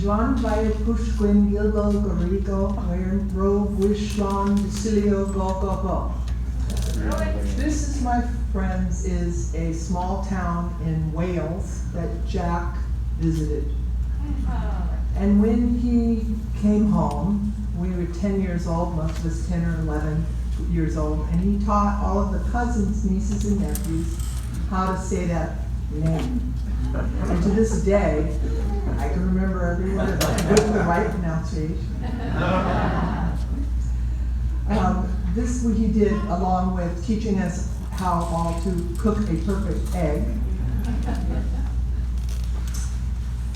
Juan Valle Pushquin Gilgo Gorigo Wern Rove Wishlan Basilio Go Go Go. This is, my friends, is a small town in Wales that Jack visited. And when he came home, we were 10 years old, most of us 10 or 11 years old, and he taught all of the cousins, nieces, and nephews how to say that name. And to this day, I can remember every word of it with the right pronunciation. This he did along with teaching us how all to cook a perfect egg.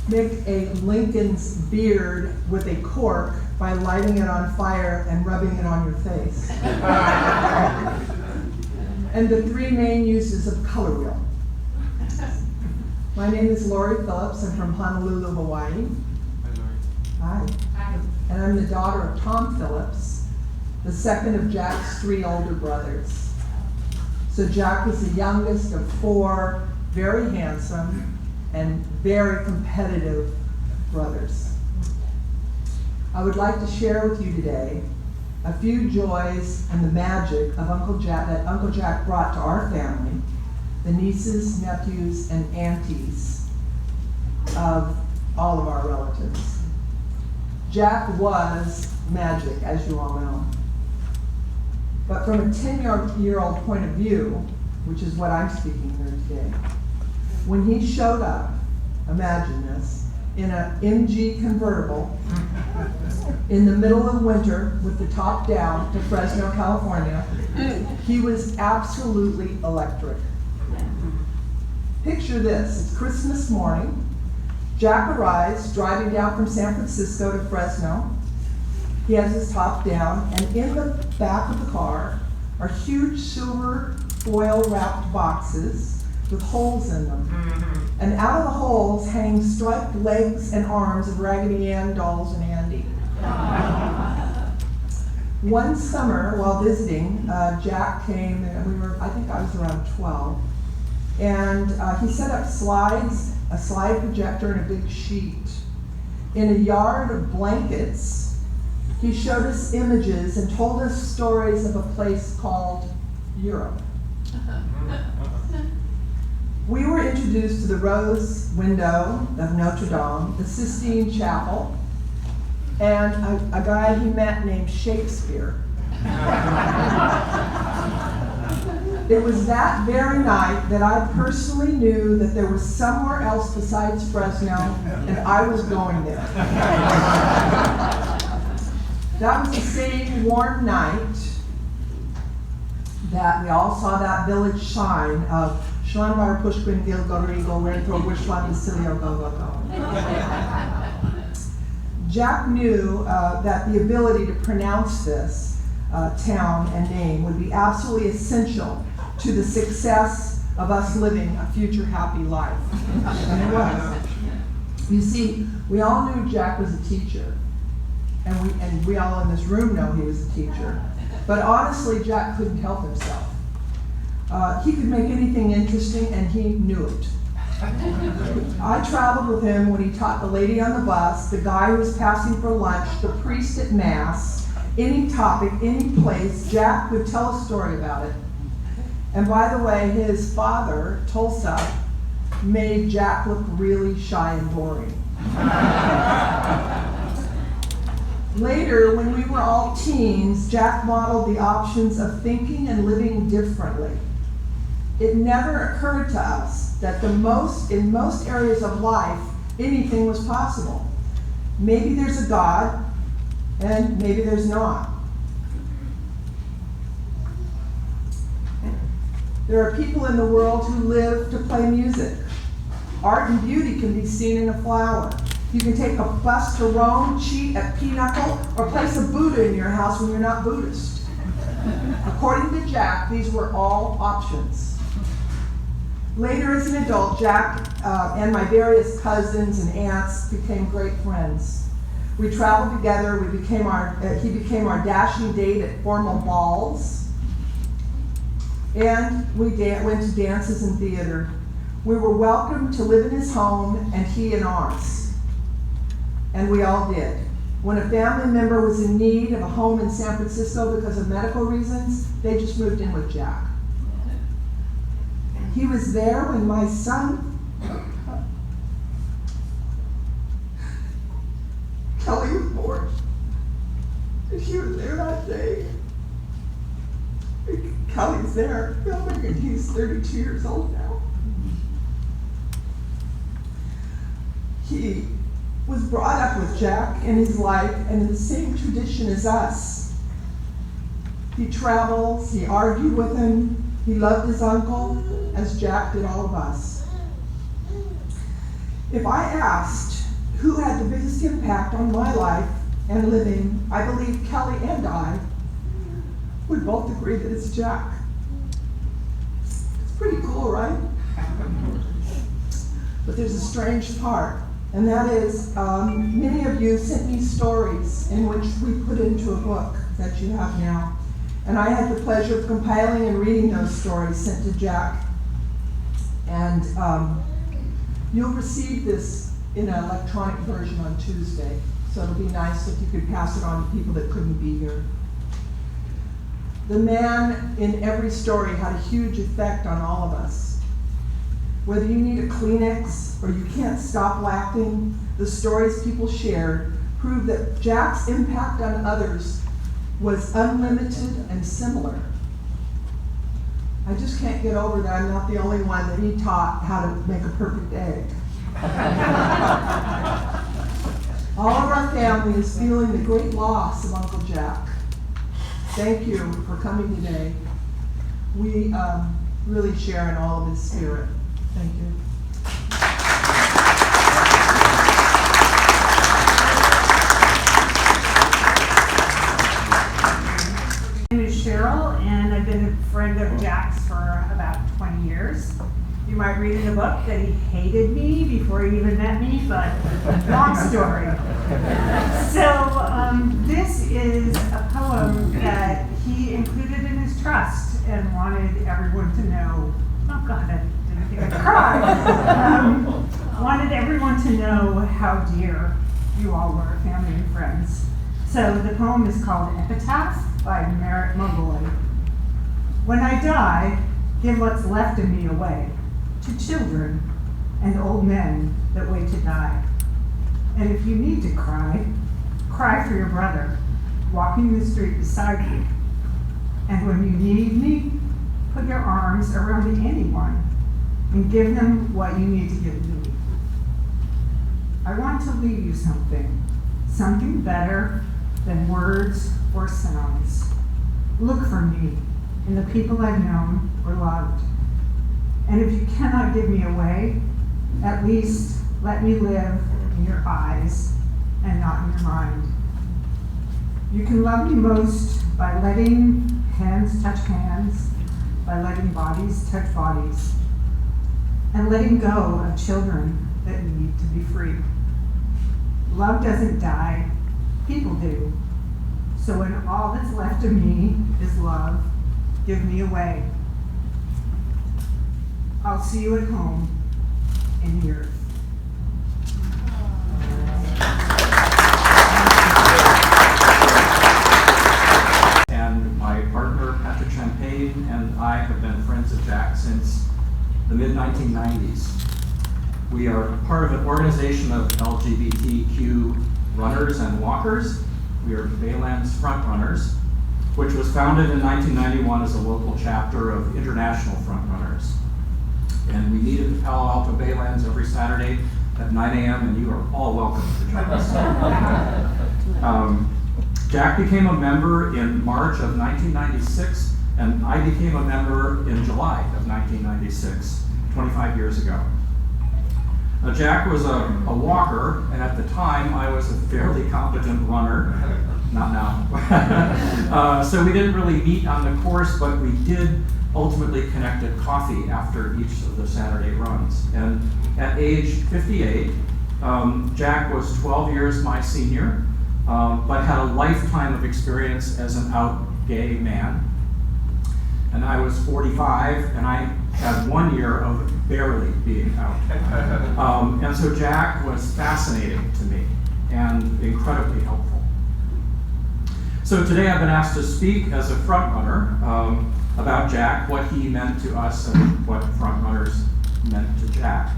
Make a Lincoln's beard with a cork by lighting it on fire and rubbing it on your face. And the three main uses of color wheel. My name is Lori Phillips. I'm from Honolulu, Hawaii. Hi. Hi. And I'm the daughter of Tom Phillips, the second of Jack's three older brothers. So Jack is the youngest of four very handsome and very competitive brothers. I would like to share with you today a few joys and the magic of that Uncle Jack brought to our family, the nieces, nephews, and aunties of all of our relatives. Jack was magic, as you all know. But from a 10-year-old point of view, which is what I'm speaking here today, when he showed up, imagine this, in an MG convertible in the middle of winter with the top down to Fresno, California, he was absolutely electric. Picture this, it's Christmas morning. Jack arrives driving down from San Francisco to Fresno. He has his top down, and in the back of the car are huge silver foil wrapped boxes with holes in them. And out of the holes hang striped legs and arms of Raggedy Ann dolls and Andy. One summer while visiting, Jack came, and I think I was around 12, and he set up slides, a slide projector and a big sheet. In a yard of blankets, he showed us images and told us stories of a place called Europe. We were introduced to the rose window of Notre Dame, the Sistine Chapel, and a guy he met named Shakespeare. It was that very night that I personally knew that there was somewhere else besides Fresno, and I was going there. That was the same warm night that we all saw that village sign of Schlanbar Pushquin Gil Gorigo Rentro Wishlan Basilio Go Go Go. Jack knew that the ability to pronounce this town and name would be absolutely essential to the success of us living a future happy life. And it was. You see, we all knew Jack was a teacher, and we all in this room know he was a teacher. But honestly, Jack couldn't help himself. He could make anything interesting, and he knew it. I traveled with him when he taught the lady on the bus, the guy who was passing for lunch, the priest at Mass, any topic, any place. Jack would tell a story about it. And by the way, his father, Tulsa, made Jack look really shy and boring. Later, when we were all teens, Jack modeled the options of thinking and living differently. It never occurred to us that in most areas of life, anything was possible. Maybe there's a God, and maybe there's not. There are people in the world who live to play music. Art and beauty can be seen in a flower. You can take a bus to Rome, cheat at Pinochle, or place a Buddha in your house when you're not Buddhist. According to Jack, these were all options. Later as an adult, Jack and my various cousins and aunts became great friends. We traveled together. He became our dashing date at formal balls. And we went to dances and theater. We were welcome to live in his home and he in ours. and we all did. When a family member was in need of a home in San Francisco because of medical reasons, they just moved in with Jack. He was there when my son, Kelly, was born. And he was there that day. Kelly's there filming, and he's 32 years old now. He was brought up with Jack in his life and in the same tradition as us. He travels, he argued with him, he loved his uncle, as Jack did all of us. If I asked who had the biggest impact on my life and living, I believe Kelly and I would both agree that it's Jack. It's pretty cool, right? But there's a strange part, and that is many of you sent me stories in which we put into a book that you have now. And I had the pleasure of compiling and reading those stories sent to Jack. And you'll receive this in an electronic version on Tuesday. So it'll be nice if you could pass it on to people that couldn't be here. The man in every story had a huge effect on all of us. Whether you need a Kleenex or you can't stop laughing, the stories people shared prove that Jack's impact on others was unlimited and similar. I just can't get over that I'm not the only one that he taught how to make a perfect egg. All of our family is feeling the great loss of Uncle Jack. Thank you for coming today. We really share in all of his spirit. Thank you. My name is Cheryl, and I've been a friend of Jack's for about 20 years. You might read in the book that he hated me before he even met me, but long story. So this is a poem that he included in his trust and wanted everyone to know. Oh God, I didn't think I'd cry. Wanted everyone to know how dear you all were, family and friends. So the poem is called Epitaph by Merritt Mongoy. When I die, give what's left of me away to children and old men that wait to die. And if you need to cry, cry for your brother, walking the street beside you. And when you need me, put your arms around anyone and give them what you need to give me. I want to leave you something better than words or sounds. Look for me in the people I've known or loved. And if you cannot give me away, at least let me live in your eyes and not in your mind. You can love me most by letting hands touch hands, by letting bodies touch bodies, and letting go of children that need to be free. Love doesn't die, people do. So when all that's left of me is love, give me away. I'll see you at home in the earth. And my partner, Patrick Champagne, and I have been friends of Jack since the mid-1990s. We are part of an organization of LGBTQ runners and walkers. We are Baylands Front Runners, which was founded in 1991 as a local chapter of International Front Runners. And we meet at the Palo Alto Baylands every Saturday at 9 a.m. and you are all welcome to join us. Jack became a member in March of 1996, and I became a member in July of 1996, 25 years ago. Jack was a walker, and at the time I was a fairly competent runner. Not now. So we didn't really meet on the course, but we did ultimately connect at coffee after each of the Saturday runs. And at age 58, Jack was 12 years my senior, but had a lifetime of experience as an out gay man. And I was 45, and I had 1 year of barely being out. And so Jack was fascinating to me. and incredibly helpful. So today I've been asked to speak as a frontrunner about Jack, what he meant to us and what frontrunners meant to Jack.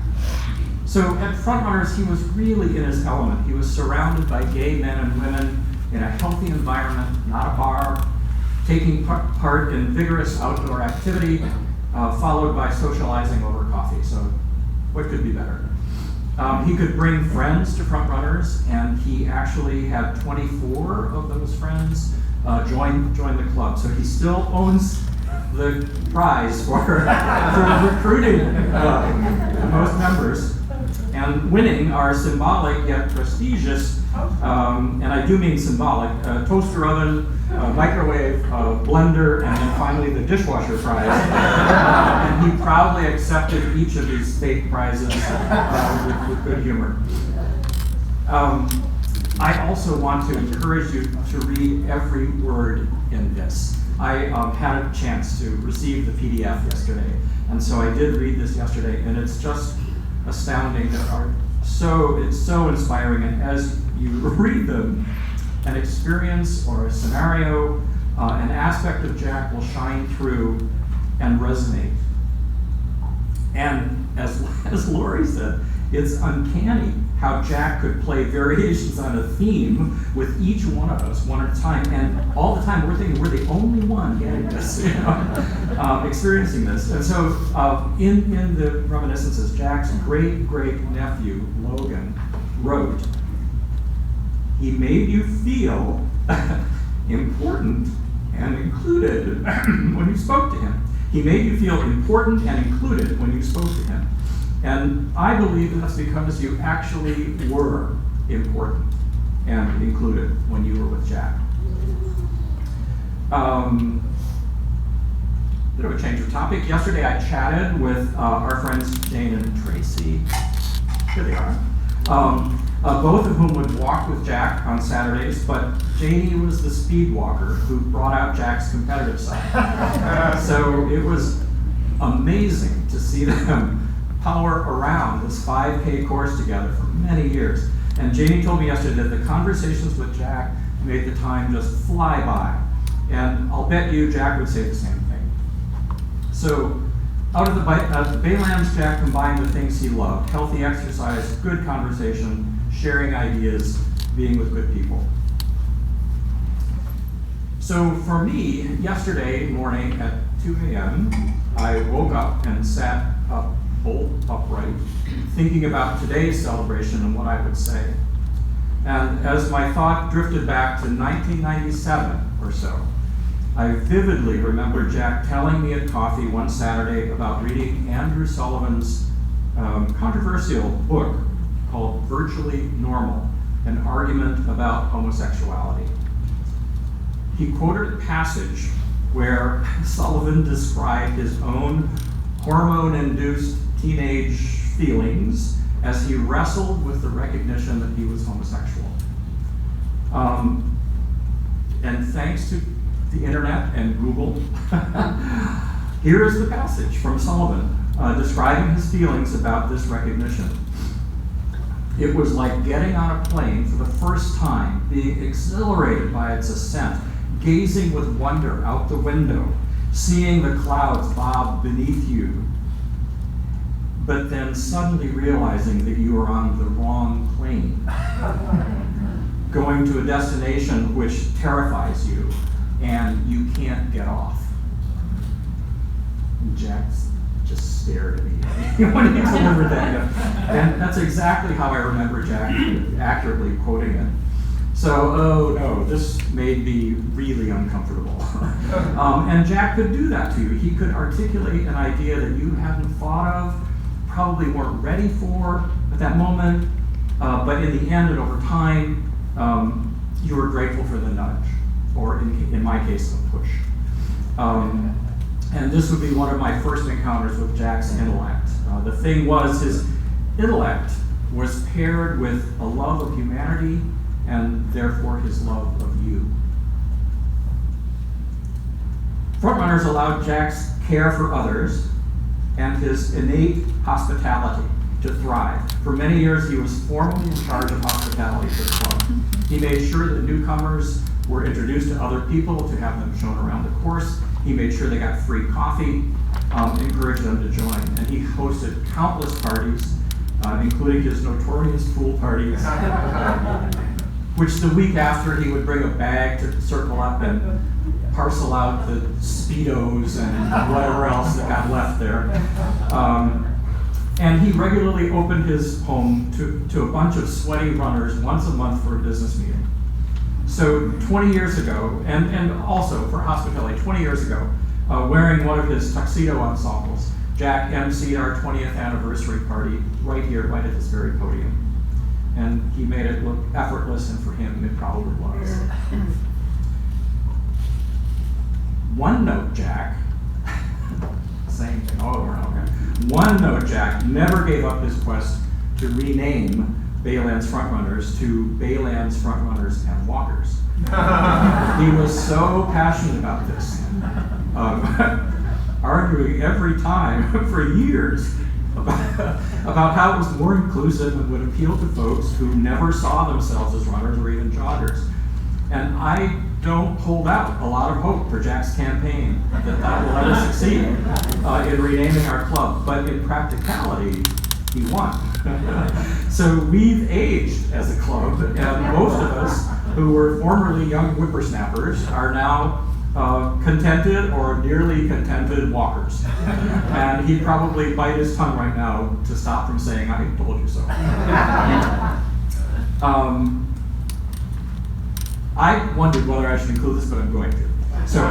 So at Frontrunners, he was really in his element. He was surrounded by gay men and women in a healthy environment, not a bar, taking part in vigorous outdoor activity, followed by socializing over coffee. So what could be better? He could bring friends to Frontrunners, and he actually had 24 of those friends join the club. So he still owns the prize for recruiting most members. And winning our symbolic yet prestigious, and I do mean symbolic, toaster oven, microwave, blender, and then finally the dishwasher prize. And he proudly accepted each of these fake prizes with good humor. I also want to encourage you to read every word in this. I had a chance to receive the PDF yesterday, and so I did read this yesterday, and it's just astounding. It's so inspiring, and as you read them, an experience or a scenario, an aspect of Jack will shine through and resonate. And as Lori said, it's uncanny how Jack could play variations on a theme with each one of us, one at a time, and all the time we're thinking we're the only one getting this, experiencing this. And so in the reminiscences, Jack's great-great-nephew, Logan, wrote, "He made you feel important and included when you spoke to him. He made you feel important and included when you spoke to him. And I believe that's because you actually were important and included when you were with Jack." Bit of a change of topic. Yesterday I chatted with our friends Jane and Tracy. Here they are. Both of whom would walk with Jack on Saturdays, but Janie was the speed walker who brought out Jack's competitive side. So it was amazing to see them power around this 5K course together for many years. And Janie told me yesterday that the conversations with Jack made the time just fly by. And I'll bet you Jack would say the same thing. So out of the Baylands, Jack combined the things he loved: healthy exercise, good conversation, sharing ideas, being with good people. So for me, yesterday morning at 2 a.m., I woke up and sat up bolt upright, thinking about today's celebration and what I would say. And as my thought drifted back to 1997 or so, I vividly remember Jack telling me at coffee one Saturday about reading Andrew Sullivan's controversial book called Virtually Normal, an argument about homosexuality. He quoted a passage where Sullivan described his own hormone-induced teenage feelings as he wrestled with the recognition that he was homosexual. And thanks to the internet and Google, here is the passage from Sullivan describing his feelings about this recognition. "It was like getting on a plane for the first time, being exhilarated by its ascent, gazing with wonder out the window, seeing the clouds bob beneath you, but then suddenly realizing that you are on the wrong plane, going to a destination which terrifies you, and you can't get off." And Jack just stared at me when he delivered that. And that's exactly how I remember Jack accurately quoting it. So, oh no, this made me really uncomfortable. And Jack could do that to you. He could articulate an idea that you hadn't thought of, probably weren't ready for at that moment, but in the end and over time, you were grateful for the nudge, or in my case, the push. And this would be one of my first encounters with Jack's intellect. The thing was, his intellect was paired with a love of humanity and therefore his love of you. Frontrunners allowed Jack's care for others and his innate hospitality. to thrive. For many years, he was formally in charge of hospitality for the club. He made sure that newcomers were introduced to other people, to have them shown around the course. He made sure they got free coffee, encouraged them to join. And he hosted countless parties, including his notorious pool parties, which the week after he would bring a bag to circle up and parcel out the Speedos and whatever else that got left there. And he regularly opened his home to a bunch of sweaty runners once a month for a business meeting. So 20 years ago, and also for hospitality, 20 years ago, wearing one of his tuxedo ensembles, Jack emceed our 20th anniversary party right here, right at this very podium. And he made it look effortless, and for him, it probably was. One Note Jack, same thing all over, okay. One Note Jack never gave up his quest to rename Baylands Frontrunners to Baylands Frontrunners and Walkers. He was so passionate about this, arguing every time for years about how it was more inclusive and would appeal to folks who never saw themselves as runners or even joggers. And I don't hold out a lot of hope for Jack's campaign that will let us succeed in renaming our club, but in practicality, he won. So we've aged as a club, and most of us who were formerly young whippersnappers are now contented or nearly contented walkers. And he'd probably bite his tongue right now to stop from saying, "I told you so." I wondered whether I should include this, but I'm going to. So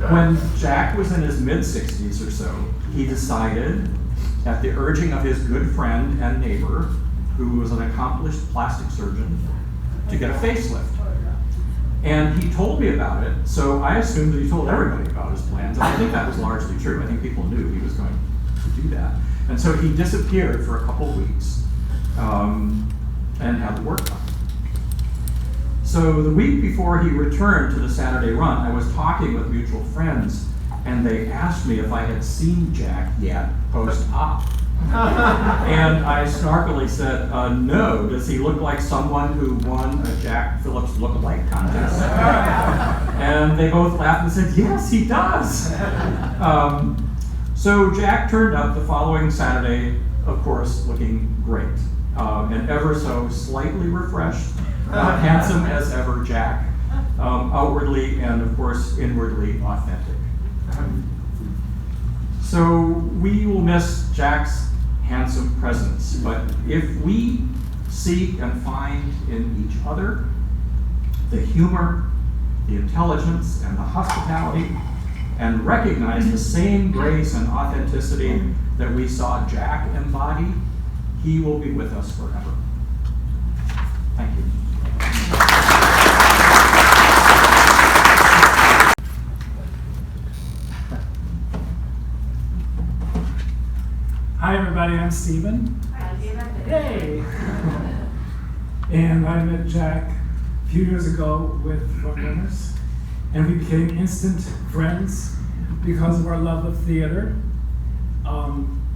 when Jack was in his mid-60s or so, he decided, at the urging of his good friend and neighbor, who was an accomplished plastic surgeon, to get a facelift. And he told me about it, so I assumed that he told everybody about his plans, and I think that was largely true. I think people knew he was going to do that. And so he disappeared for a couple weeks and had the work done. So the week before he returned to the Saturday run, I was talking with mutual friends, and they asked me if I had seen Jack yet post-op. And I snarkily said, no. Does he look like someone who won a Jack Phillips look-alike contest? And they both laughed and said, yes, he does. So Jack turned up the following Saturday, of course, looking great, and ever so slightly refreshed, handsome as ever Jack, outwardly and, of course, inwardly authentic. So we will miss Jack's handsome presence, but if we seek and find in each other the humor, the intelligence, and the hospitality, and recognize the same grace and authenticity that we saw Jack embody, he will be with us forever. Thank you. Hi everybody, I'm Stephen. Hi, Stephen. Yay! And I met Jack a few years ago with Frontrunners, and we became instant friends because of our love of theater.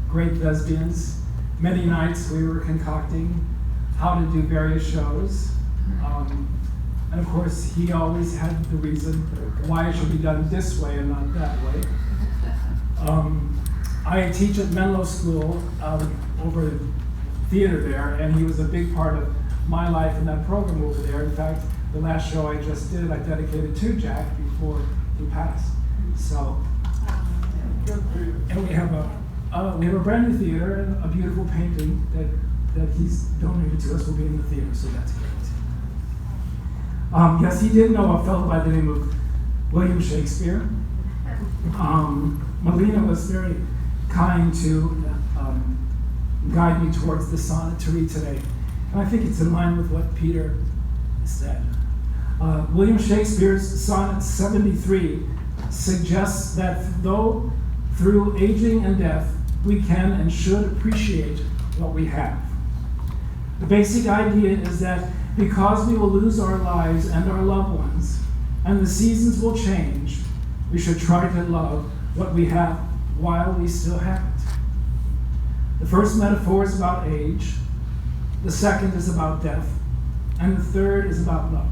Great lesbians. Many nights we were concocting how to do various shows. And of course, he always had the reason why it should be done this way and not that way. I teach at Menlo School over theater there, and he was a big part of my life in that program over there. In fact, the last show I just did, I dedicated to Jack before he passed. So, and we have a brand new theater and a beautiful painting that he's donated to us. Will be in the theater, so that's great. Yes, he did know a fellow by the name of William Shakespeare. Melina was very kind to guide me towards the sonnet to read today. And I think it's in line with what Peter said. William Shakespeare's sonnet 73 suggests that though through aging and death, we can and should appreciate what we have. The basic idea is that because we will lose our lives and our loved ones, and the seasons will change, we should try to love what we have while we still have it. The first metaphor is about age, the second is about death, and the third is about love.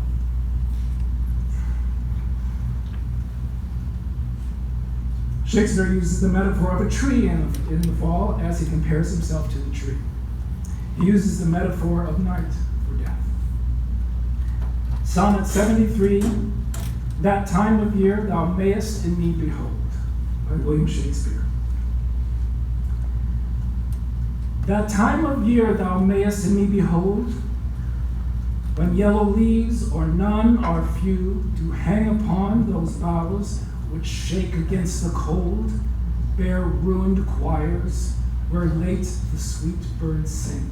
Shakespeare uses the metaphor of a tree in the fall as he compares himself to the tree. He uses the metaphor of night for death. Sonnet 73, that time of year thou mayest in me behold, by William Shakespeare. That time of year thou mayest in me behold, when yellow leaves or none or few do hang upon those boughs which shake against the cold, bear ruined choirs where late the sweet birds sing.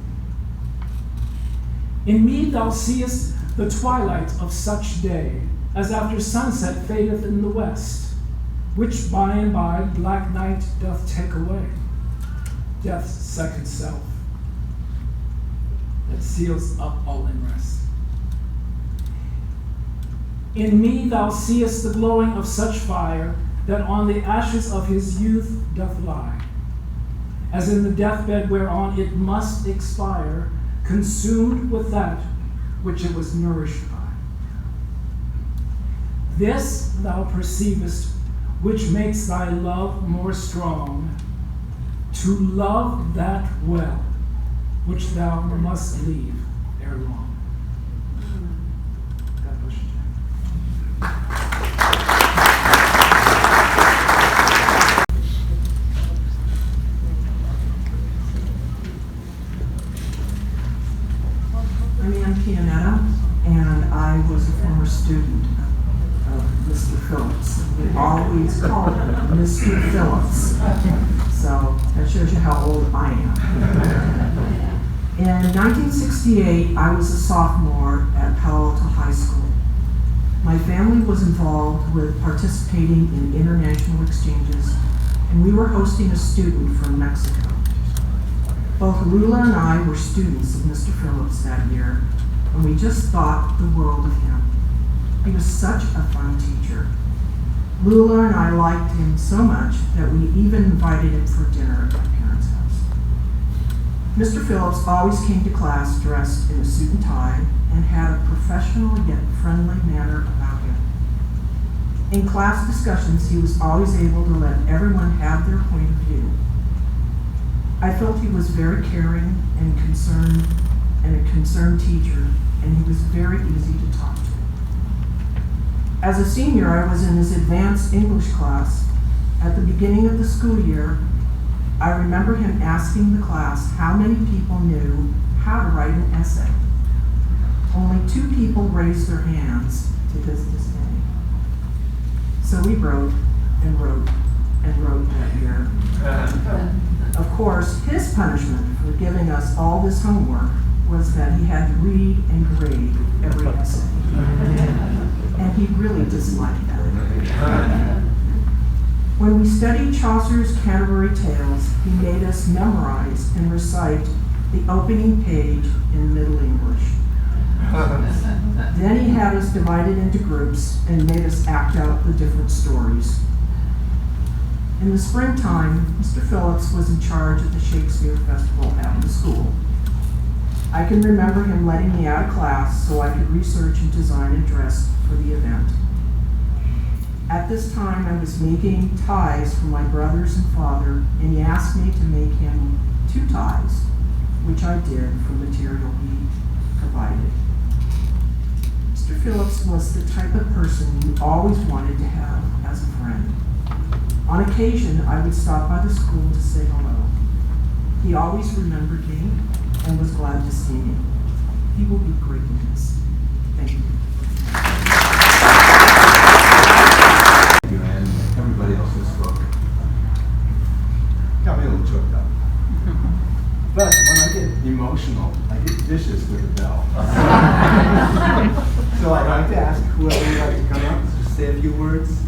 In me thou seest the twilight of such day as after sunset fadeth in the west, which by and by black night doth take away, death's second self, that seals up all unrest. In me thou seest the glowing of such fire that on the ashes of his youth doth lie, as in the deathbed whereon it must expire, consumed with that which it was nourished by. This thou perceivest, which makes thy love more strong, to love that well which thou must leave ere long. God bless you, Jack. I'm Ann Pianetta, and I was a former student of Mr. Phillips. We always called him Mr. Phillips. So that shows you how old I am. In 1968, I was a sophomore at Palo Alto High School. My family was involved with participating in international exchanges, and we were hosting a student from Mexico. Both Lula and I were students of Mr. Phillips that year, and we just thought the world of him. He was such a fun teacher. Lula and I liked him so much that we even invited him for dinner at my parents' house. Mr. Phillips always came to class dressed in a suit and tie and had a professional yet friendly manner about him. In class discussions, he was always able to let everyone have their point of view. I felt he was very caring and a concerned teacher, and he was very easy to talk to. As a senior, I was in his advanced English class. At the beginning of the school year, I remember him asking the class how many people knew how to write an essay. Only 2 people raised their hands to his dismay. So we wrote and wrote and wrote that year. Of course, his punishment for giving us all this homework was that he had to read and grade every essay. And he really disliked that. When we studied Chaucer's Canterbury Tales, he made us memorize and recite the opening page in Middle English. Then he had us divided into groups and made us act out the different stories. In the springtime, Mr. Phillips was in charge of the Shakespeare Festival at the school. I can remember him letting me out of class so I could research and design a dress for the event. At this time, I was making ties for my brothers and father, and he asked me to make him 2 ties, which I did from material he provided. Mr. Phillips was the type of person you always wanted to have as a friend. On occasion, I would stop by the school to say hello. He always remembered me and was glad to see me. He will be greatly missed. Thank you. Thank you, and everybody else who spoke. Got me a little choked up. But when I get emotional, I get vicious with a bell. So I'd like to ask whoever would like to come up, just say a few words.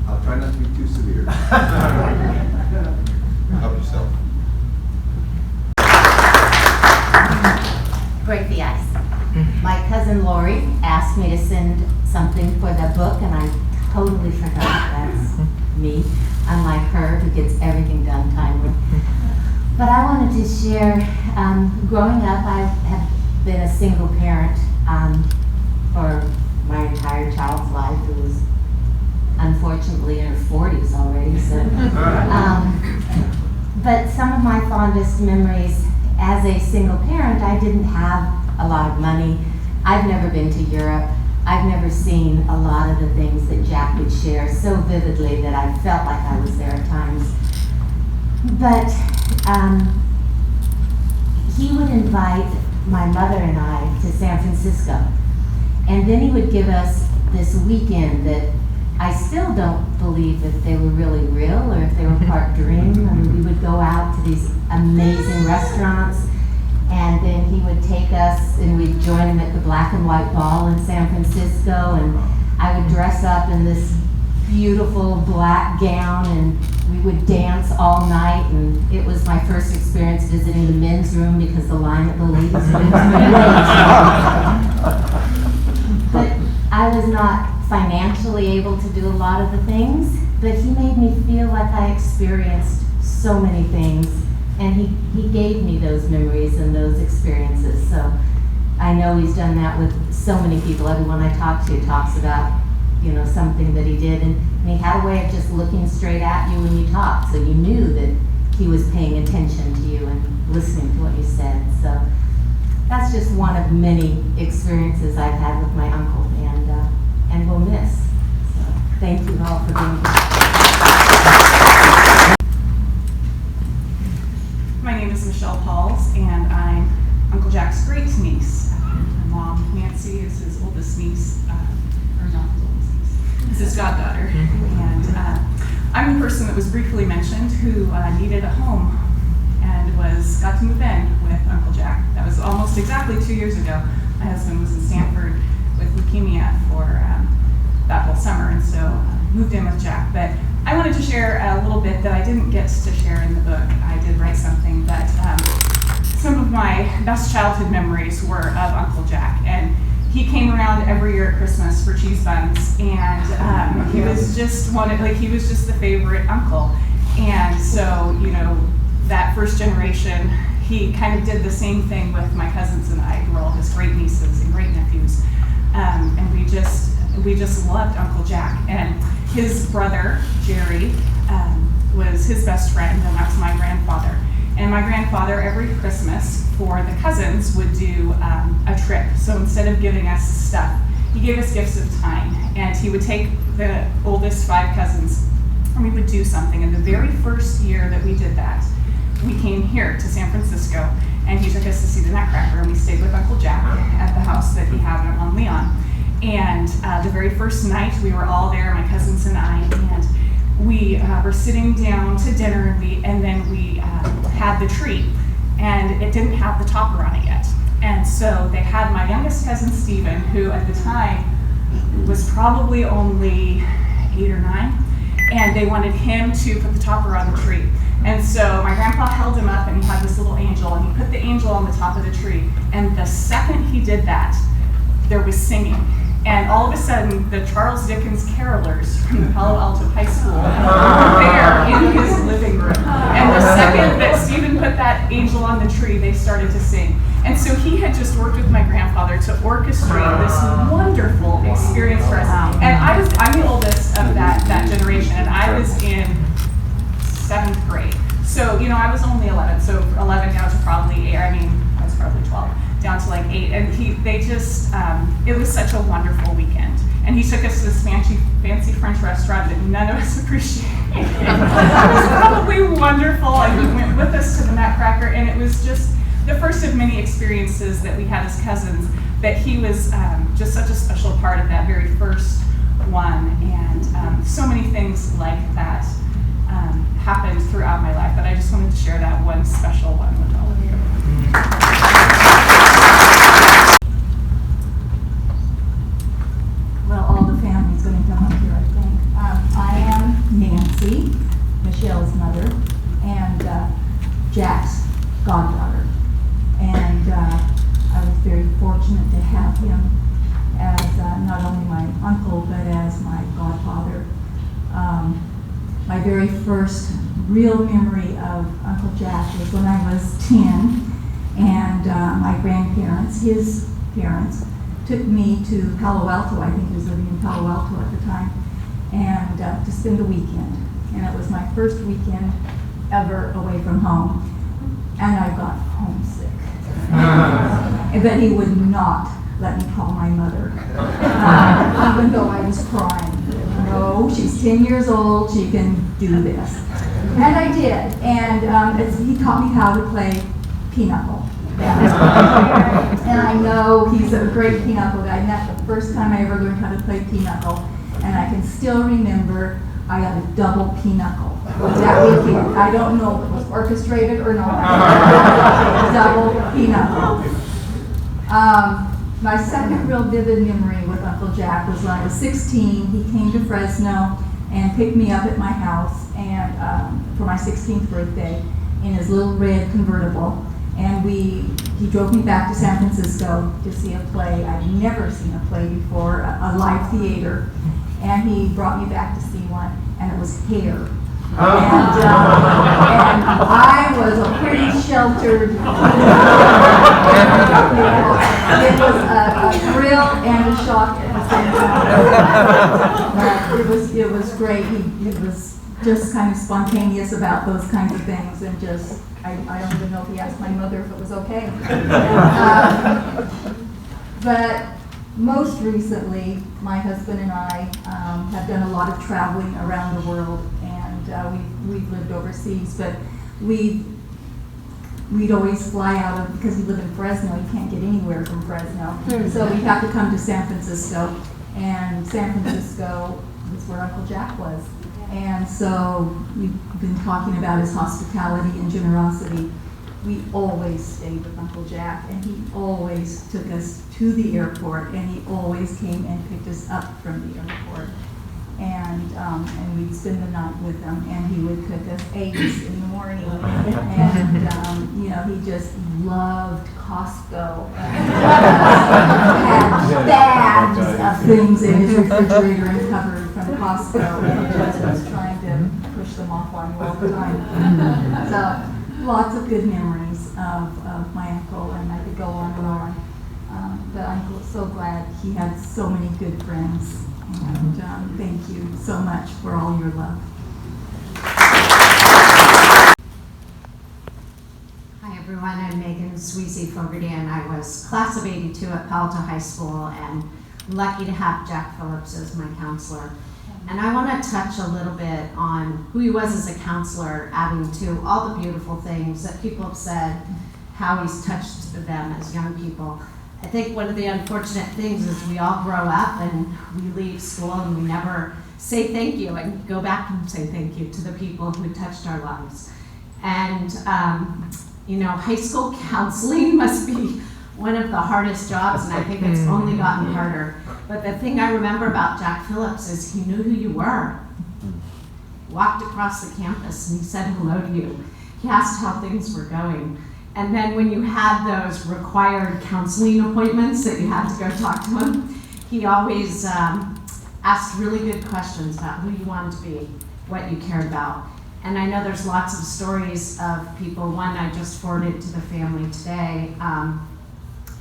I'll try not to be too severe. Help yourself. Break the ice. My cousin Lori asked me to send something for the book, and I totally forgot that's me, unlike her who gets everything done timely. But I wanted to share, growing up, I have been a single parent for my entire child's life, who was unfortunately in her 40s already. So, but some of my fondest memories as a single parent, I didn't have a lot of money. I've never been to Europe. I've never seen a lot of the things that Jack would share so vividly that I felt like I was there at times. But he would invite my mother and I to San Francisco. And then he would give us this weekend that I still don't believe if they were really real or if they were part dream. I mean, we would go out to these amazing restaurants, and then he would take us and we'd join him at the Black and White Ball in San Francisco, and I would dress up in this beautiful black gown and we would dance all night, and it was my first experience visiting the men's room because the line at the ladies' room was late. But I was not financially able to do a lot of the things, but he made me feel like I experienced so many things, and he gave me those memories and those experiences. So I know he's done that with so many people. Everyone I talk to talks about, you know, something that he did, and he had a way of just looking straight at you when you talked, so you knew that he was paying attention to you and listening to what you said. So that's just one of many experiences I've had with my uncle, and will miss. So thank you all for being here. My name is Michelle Pauls, and I'm Uncle Jack's great niece. My mom, Nancy, is his oldest niece, or not his oldest niece, it's his goddaughter. And I'm the person that was briefly mentioned who needed a home and got to move in with Uncle Jack. That was almost exactly 2 years ago. My husband was in Stanford with leukemia for that whole summer, and so moved in with Jack. But I wanted to share a little bit that I didn't get to share in the book. I did write something, but some of my best childhood memories were of Uncle Jack. And he came around every year at Christmas for cheese buns, and he was just he was just the favorite uncle. And so, you know, that first generation, he kind of did the same thing with my cousins and I, who were all his great nieces and great nephews. And we just loved Uncle Jack. And his brother, Jerry, was his best friend, and that's my grandfather. And my grandfather, every Christmas, for the cousins, would do a trip. So instead of giving us stuff, he gave us gifts of time. And he would take the oldest 5 cousins, and we would do something. And the very first year that we did that, we came here to San Francisco, and he took us to see the Nutcracker, and we stayed with Uncle Jack at the house that he had on Leon. And the very first night, we were all there, my cousins and I, and we were sitting down to dinner, and then we had the tree, and it didn't have the topper on it yet. And so they had my youngest cousin, Stephen, who at the time was probably only 8 or 9, and they wanted him to put the topper on the tree. And so my grandpa held him up, and he had this little angel, and he put the angel on the top of the tree. And the second he did that, there was singing. And all of a sudden, the Charles Dickens carolers from the Palo Alto High School were there in his living room. And the second that Stephen put that angel on the tree, they started to sing. And so he had just worked with my grandfather to orchestrate this wonderful experience for us. And I'm the oldest of that generation, and I was in 7th grade. So, you know, I was only 11, so 11 down to probably 8, I was probably 12, down to like 8. And it was such a wonderful weekend. And he took us to this fancy French restaurant that none of us appreciated. It was probably wonderful, and he went with us to the Nutcracker, and it was just the first of many experiences that we had as cousins, that he was just such a special part of that very first one. And so many things like that happened throughout my life, but I just wanted to share that one special one with all of you. Well, all the family's going to come up here, I think. I am Nancy, Michelle's mother, and Jack's goddaughter. And I was very fortunate to have him as not only my uncle, but as my godfather. My very first real memory of Uncle Jack was when I was 10, and my grandparents, his parents, took me to Palo Alto. I think he was living in Palo Alto at the time, and to spend the weekend. And it was my first weekend ever away from home, and I got homesick. But he would not let me call my mother, even though I was crying. No, she's 10 years old, she can do this. And I did, and he taught me how to play pinochle. And I know he's a great pinochle guy, and that's the first time I ever learned how to play pinochle. And I can still remember I got a double pinochle that weekend. I don't know if it was orchestrated or not. Double pinochle. My second real vivid memory with Uncle Jack was when I was 16. He came to Fresno and picked me up at my house and for my 16th birthday in his little red convertible. And he drove me back to San Francisco to see a play. I'd never seen a play before, a live theater. And he brought me back to see one, and it was Hair. And I was a pretty sheltered. It was a thrill and a shock at the same time. It was great. He was just kind of spontaneous about those kinds of things, and just I don't even know if he asked my mother if it was okay. But most recently, my husband and I have done a lot of traveling around the world, and we've lived overseas, but we'd always fly out of, because we live in Fresno, you can't get anywhere from Fresno, so we'd have to come to San Francisco, and San Francisco is where Uncle Jack was. And so we've been talking about his hospitality and generosity. We always stayed with Uncle Jack, and he always took us to the airport, and he always came and picked us up from the airport. And we'd spend the night with him, and he would cook us eggs in the morning. And he just loved Costco. Had bags of things in his refrigerator and cupboard from Costco, and just was trying to push them off on you all the time. So lots of good memories of my uncle, and I could go on and on. But I'm so glad he had so many good friends. And thank you so much for all your love. Hi everyone, I'm Megan Sweezy Fogarty, and I was class of '82 at Palo Alto High School, and lucky to have Jack Phillips as my counselor. And I want to touch a little bit on who he was as a counselor, adding to all the beautiful things that people have said, how he's touched them as young people. I think one of the unfortunate things is we all grow up and we leave school and we never say thank you and go back and say thank you to the people who touched our lives. And, high school counseling must be one of the hardest jobs, and I think it's only gotten harder. But the thing I remember about Jack Phillips is he knew who you were. He walked across the campus and he said hello to you. He asked how things were going. And then when you had those required counseling appointments that you had to go talk to him, he always asked really good questions about who you wanted to be, what you cared about. And I know there's lots of stories of people, one I just forwarded to the family today,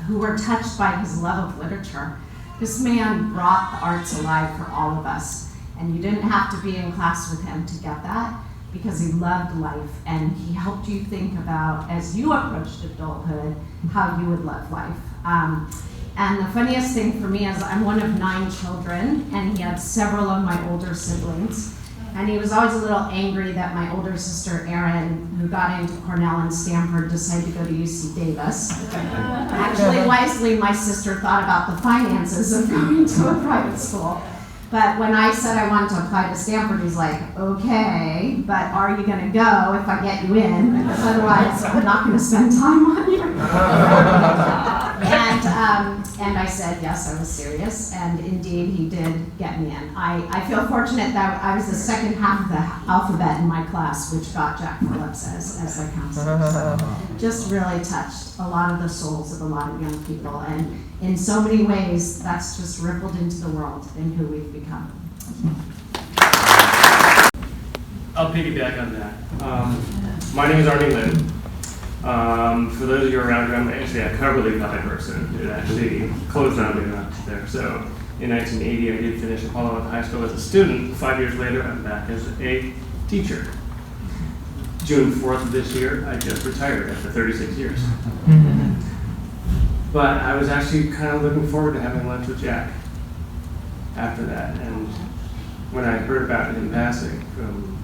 who were touched by his love of literature. This man brought the arts alive for all of us. And you didn't have to be in class with him to get that, because he loved life, and he helped you think about, as you approached adulthood, how you would love life. And the funniest thing for me is I'm one of 9 children, and he had several of my older siblings. And he was always a little angry that my older sister, Erin, who got into Cornell and Stanford, decided to go to UC Davis. Actually, wisely, my sister thought about the finances of going to a private school. But when I said I wanted to apply to Stanford, he's like, okay, but are you going to go if I get you in? Because otherwise, I'm not going to spend time on you. And I said, yes, I was serious. And indeed, he did get me in. I feel fortunate that I was the second half of the alphabet in my class, which got Jack Phillips as a counselor. So just really touched a lot of the souls of a lot of young people. And in so many ways, that's just rippled into the world and who we've become. I'll piggyback on that. My name is Arnie Lynn. For those of you around here, I'm actually a Coverly Valley person. It actually closed down being up there. So in 1980, I did finish Palo Alto High School as a student. 5 years later, I'm back as a teacher. June 4th of this year, I just retired after 36 years. But I was actually kind of looking forward to having lunch with Jack after that. And when I heard about him passing from,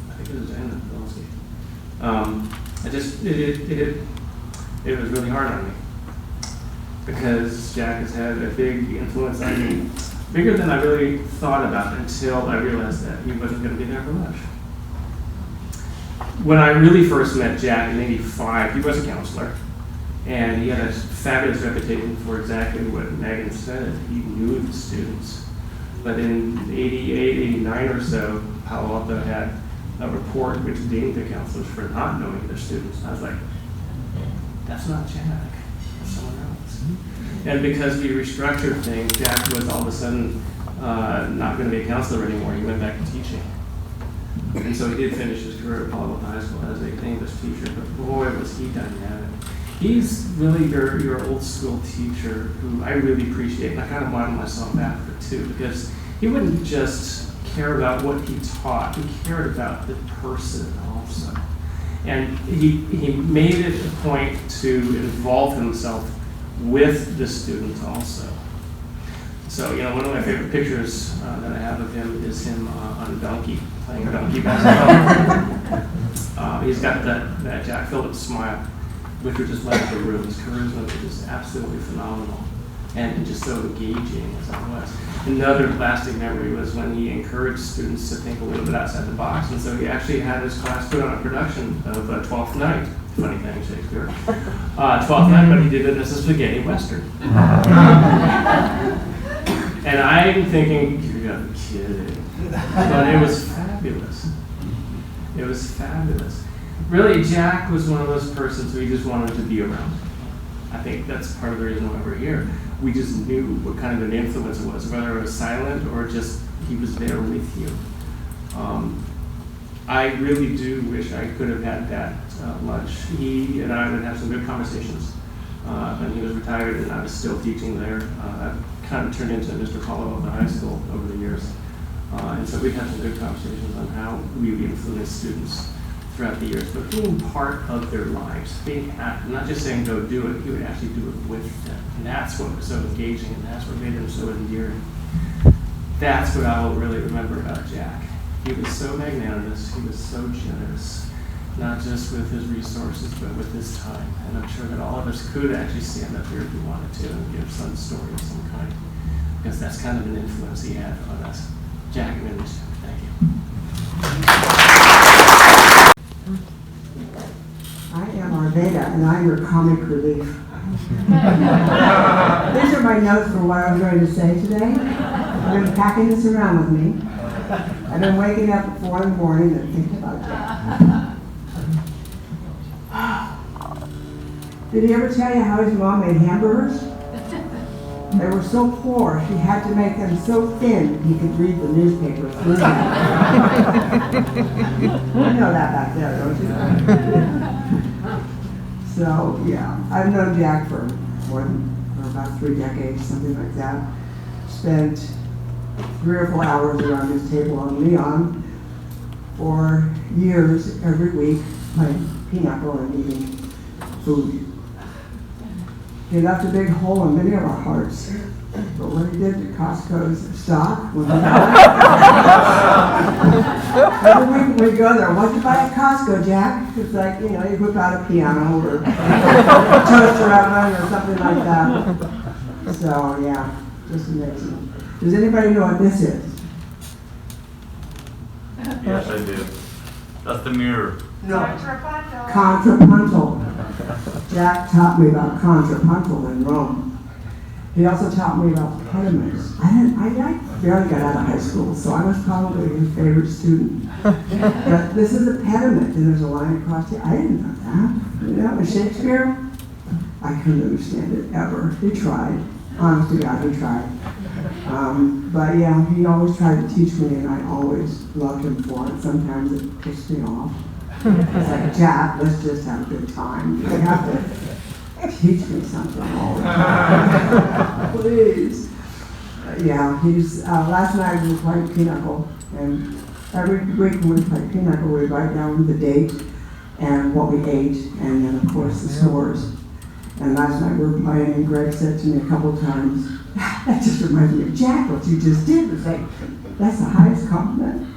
I think it was Anna Bilski, it was really hard on me. Because Jack has had a big influence on me, bigger than I really thought about until I realized that he wasn't going to be there for much. When I really first met Jack in '85, he was a counselor, and he had a fabulous reputation for exactly what Megan said. He knew the students. But in '88, '89 or so, Palo Alto had a report which dinged the counselors for not knowing their students. I was like, that's not Jack, that's someone else. And because we restructured things, Jack was all of a sudden not going to be a counselor anymore. He went back to teaching. And so he did finish his career at Palo Alto High School as an English teacher, but boy, was he dynamic. He's really your old school teacher who I really appreciate, and I kind of modeled myself after too, because he wouldn't just care about what he taught, he cared about the person also. And he made it a point to involve himself with the students also. So, one of my favorite pictures that I have of him is him on a donkey, playing donkey basketball. He's got that Jack Phillips smile, which would just light up the room. His charisma was just absolutely phenomenal, and just so engaging as it was. Another lasting memory was when he encouraged students to think a little bit outside the box, and so he actually had his class put on a production of Twelfth Night. Funny thing, Shakespeare. 12th Night, but he did it as a spaghetti western. And I'm thinking, you're kidding. But it was fabulous. It was fabulous. Really, Jack was one of those persons who we just wanted to be around. I think that's part of the reason why we're here. We just knew what kind of an influence it was, whether it was silent or just he was there with you. I really do wish I could have had that lunch. He and I would have some good conversations. When he was retired and I was still teaching there, I've kind of turned into Mr. Palo Alto High School over the years. And so we've had some good conversations on how we influence students throughout the years, but being part of their lives, being not just saying go do it, he would actually do it with them. And that's what was so engaging, and that's what made him so endearing. That's what I will really remember about Jack. He was so magnanimous, he was so generous, not just with his resources, but with his time. And I'm sure that all of us could actually stand up here if we wanted to and give some story of some kind, because that's kind of an influence he had on us. Jack, thank you. I am Arveda, and I'm your comic relief. These are my notes for what I'm going to say today. I've been packing this around with me. I've been waking up at 4 in the morning and thinking about that. Did he ever tell you how his mom made hamburgers? They were so poor, she had to make them so thin he could read the newspaper through them. You know that back there, don't you? So, yeah, I've known Jack for about 3 decades, something like that. Spent 3 or 4 hours around his table on Leon for years, every week, playing pinochle and eating food. He left a big hole in many of our hearts. But what he did to Costco's stock, when we every week we go there, what'd you buy at Costco, Jack? It's like, you whip out a piano or a toaster oven or something like that. So, yeah, just amazing. Does anybody know what this is? Yes, I do. That's the mirror. No. Contrapuntal. Jack taught me about contrapuntal in Rome. He also taught me about pediments. I barely got out of high school, so I was probably his favorite student. But this is a pediment, and there's a line across it. I didn't know that. With Shakespeare, I couldn't understand it ever. He tried. Honest to God, he tried. But yeah, he always tried to teach me, and I always loved him for it. Sometimes it pissed me off. It's like, Jack, let's just have a good time. You have to teach me something all the time. Please. Yeah, he's, last night we played pinochle, and every week when we play pinochle, we write down the date and what we ate, and then of course the scores. And last night we were playing, and Greg said to me a couple times, that just reminds me of Jack, what you just did. It's like, that's the highest compliment.